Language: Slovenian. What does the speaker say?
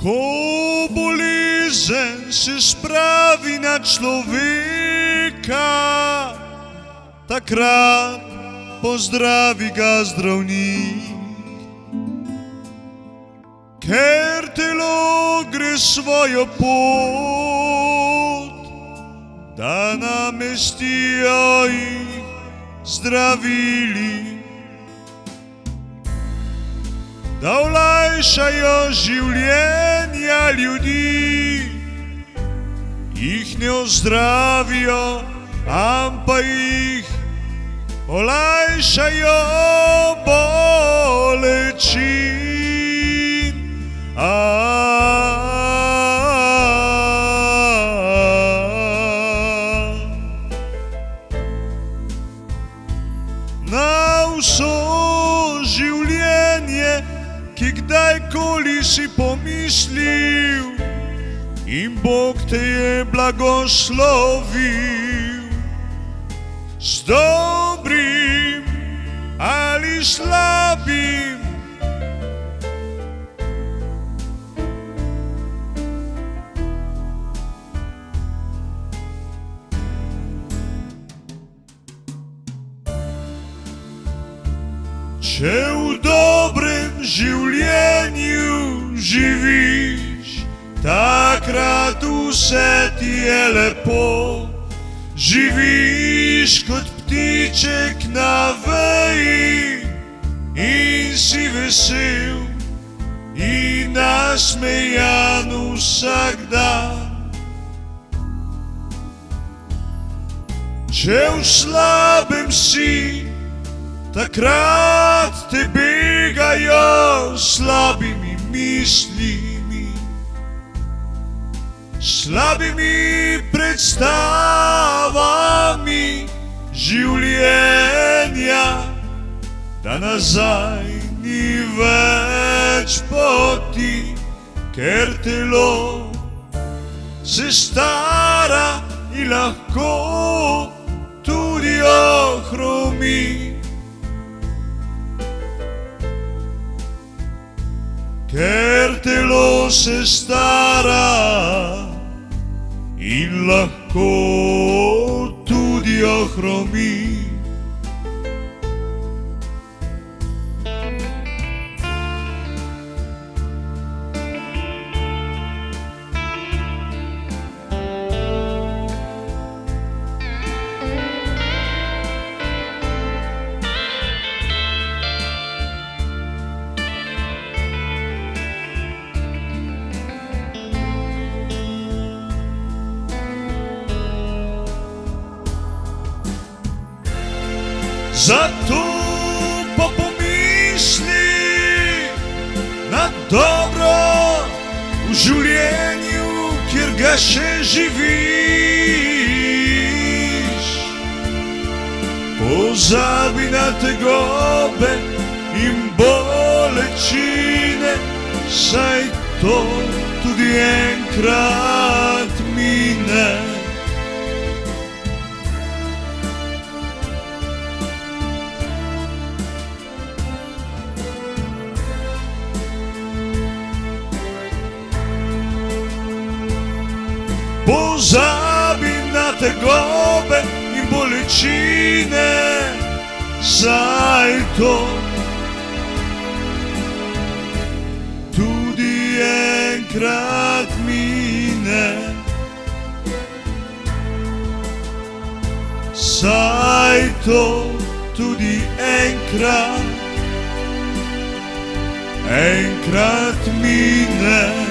Ko bolezen se spravi na človeka, takrat pozdravi ga zdravnik. Ker telo gre svojo pot, da namestijo jih zdravili, da olajšajo življenja ljudi, jih ne ozdravijo, ampak jih olajšajo bolečin. Na vso življenje, ki kdajkoli si pomislil, in Bog te je blagoslovil s dobrim ali slabim. Če v dobrem življenju živiš, takrat vse ti je lepo. Živiš kot ptiček na veji in si vesel in nasmejan vsak dan. Če v slabem si, takrat te begajo slabimi mislimi, slabimi predstavami življenja, da nazaj ni več poti, ker telo se stara in lahko tudi ohromi. Ker telo se stara in lahko tudi ohromi. Zato pa pomisli na dobro v življenju, kjer ga še živiš. Pozabi na tegobe in bolečine, saj to tudi enkrat mine. Pozabi na tegobe in bolečine, saj to tudi enkrat mine. Saj to tudi enkrat mine.